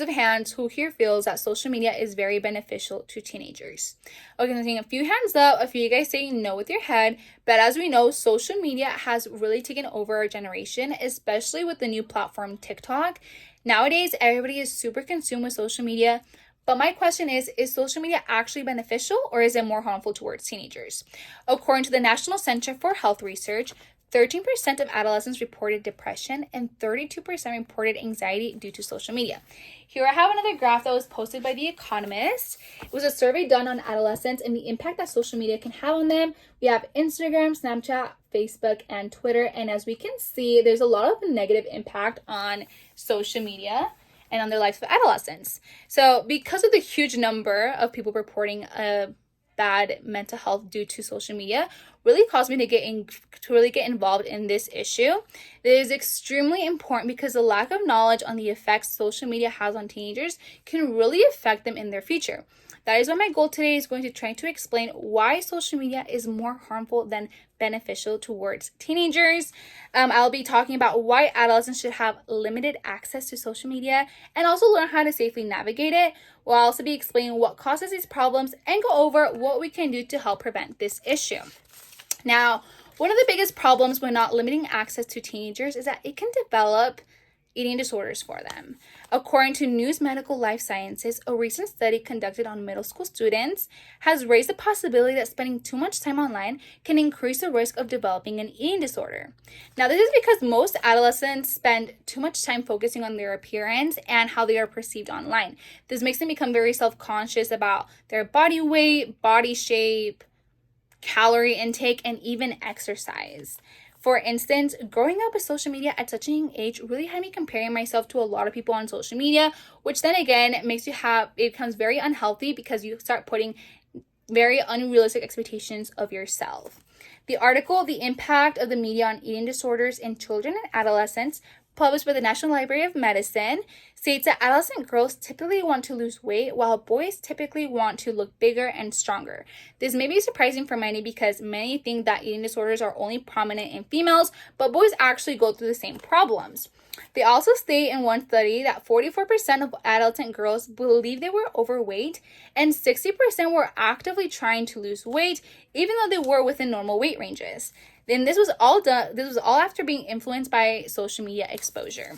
of hands who here feels that social media is very beneficial to teenagers. Okay, I'm seeing a few hands up, a few of you guys saying no with your head, but as we know, social media has really taken over our generation, especially with the new platform TikTok. Nowadays, everybody is super consumed with social media, but my question is social media actually beneficial or is it more harmful towards teenagers? According to the National Center for Health Research, 13% of adolescents reported depression and 32% reported anxiety due to social media. Here I have another graph that was posted by The Economist. It was a survey done on adolescents and the impact that social media can have on them. We have Instagram, Snapchat, Facebook, and Twitter. And as we can see, there's a lot of negative impact on social media and on their lives of adolescents. So because of the huge number of people reporting bad mental health due to social media, really caused me to really get involved in this issue. It is extremely important because the lack of knowledge on the effects social media has on teenagers can really affect them in their future. That is why my goal today is going to try to explain why social media is more harmful than beneficial towards teenagers. I'll be talking about why adolescents should have limited access to social media and also learn how to safely navigate it. We'll also be explaining what causes these problems and go over what we can do to help prevent this issue. Now, one of the biggest problems when not limiting access to teenagers is that it can develop eating disorders for them. According to News Medical Life Sciences, a recent study conducted on middle school students has raised the possibility that spending too much time online can increase the risk of developing an eating disorder. Now, this is because most adolescents spend too much time focusing on their appearance and how they are perceived online. This makes them become very self-conscious about their body weight, body shape, calorie intake, and even exercise. For instance, growing up with social media at such a young age really had me comparing myself to a lot of people on social media, which then again it becomes very unhealthy because you start putting very unrealistic expectations of yourself. The article, The Impact of the Media on Eating Disorders in Children and Adolescents, published by the National Library of Medicine, states that adolescent girls typically want to lose weight while boys typically want to look bigger and stronger. This may be surprising for many because many think that eating disorders are only prominent in females, but boys actually go through the same problems. They also state in one study that 44% of adolescent girls believe they were overweight and 60% were actively trying to lose weight even though they were within normal weight ranges. Then this was all after being influenced by social media exposure.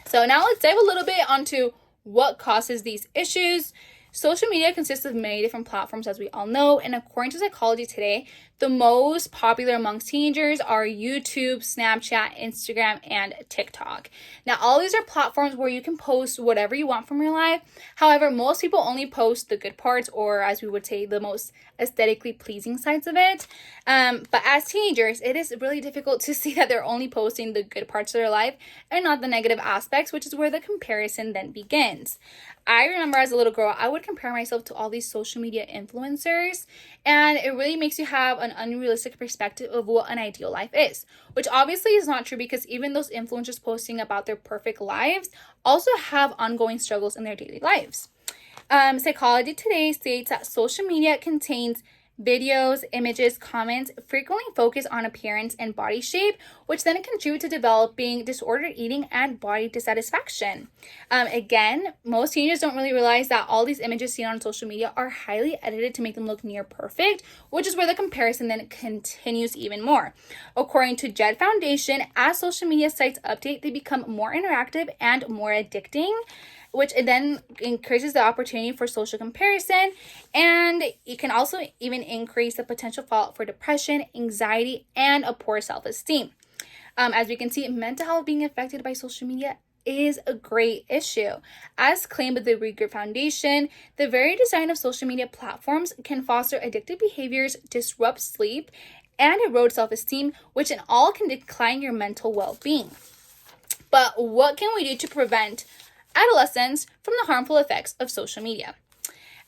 So now let's dive a little bit onto what causes these issues. Social media consists of many different platforms, as we all know, and according to Psychology Today, the most popular amongst teenagers are YouTube, Snapchat, Instagram, and TikTok. Now, all these are platforms where you can post whatever you want from your life. However, most people only post the good parts, or as we would say, the most aesthetically pleasing sides of it. But as teenagers, it is really difficult to see that they're only posting the good parts of their life and not the negative aspects, which is where the comparison then begins. I remember as a little girl, I would compare myself to all these social media influencers, and it really makes you have an unrealistic perspective of what an ideal life is, which obviously is not true because even those influencers posting about their perfect lives also have ongoing struggles in their daily lives. Psychology Today states that social media contains videos, images, comments frequently focus on appearance and body shape, which then contribute to developing disordered eating and body dissatisfaction. Again, most teenagers don't really realize that all these images seen on social media are highly edited to make them look near perfect, which is where the comparison then continues even more. According to Jed Foundation, as social media sites update, they become more interactive and more addicting, which then increases the opportunity for social comparison, and it can also even increase the potential fallout for depression, anxiety, and a poor self-esteem. As we can see, mental health being affected by social media is a great issue. As claimed by the Rieger Foundation, the very design of social media platforms can foster addictive behaviors, disrupt sleep, and erode self-esteem, which in all can decline your mental well-being. But what can we do to prevent adolescents from the harmful effects of social media?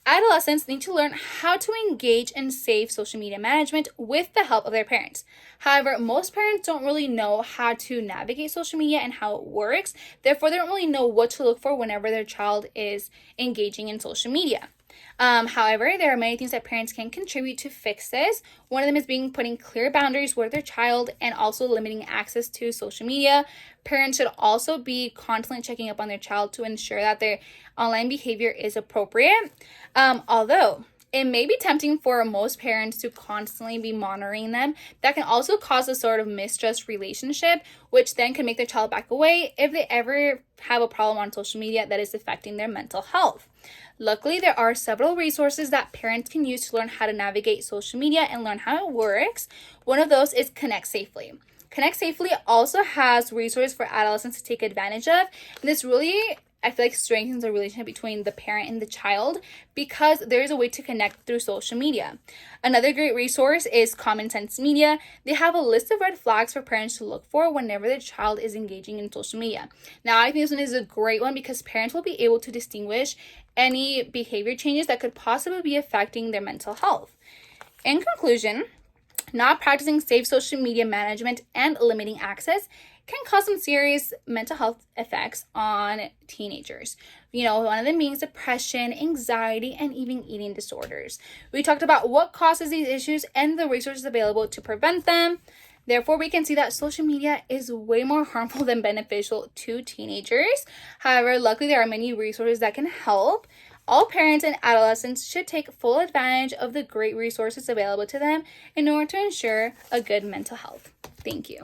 Adolescents need to learn how to engage in safe social media management with the help of their parents. However, most parents don't really know how to navigate social media and how it works. Therefore, they don't really know what to look for whenever their child is engaging in social media. However, there are many things that parents can contribute to fix this. One of them is putting clear boundaries with their child and also limiting access to social media. Parents should also be constantly checking up on their child to ensure that their online behavior is appropriate. Although it may be tempting for most parents to constantly be monitoring them, that can also cause a sort of mistrust relationship, which then can make their child back away if they ever have a problem on social media that is affecting their mental health. Luckily, there are several resources that parents can use to learn how to navigate social media and learn how it works. One of those is Connect Safely. Connect Safely also has resources for adolescents to take advantage of. And this really, I feel like, strengthens the relationship between the parent and the child because there is a way to connect through social media. Another great resource is Common Sense Media. They have a list of red flags for parents to look for whenever their child is engaging in social media. Now, I think this one is a great one because parents will be able to distinguish any behavior changes that could possibly be affecting their mental health. In conclusion, not practicing safe social media management and limiting access can cause some serious mental health effects on teenagers. One of them being depression, anxiety, and even eating disorders. We talked about what causes these issues and the resources available to prevent them. Therefore, we can see that social media is way more harmful than beneficial to teenagers. However, luckily, there are many resources that can help. All parents and adolescents should take full advantage of the great resources available to them in order to ensure a good mental health. Thank you.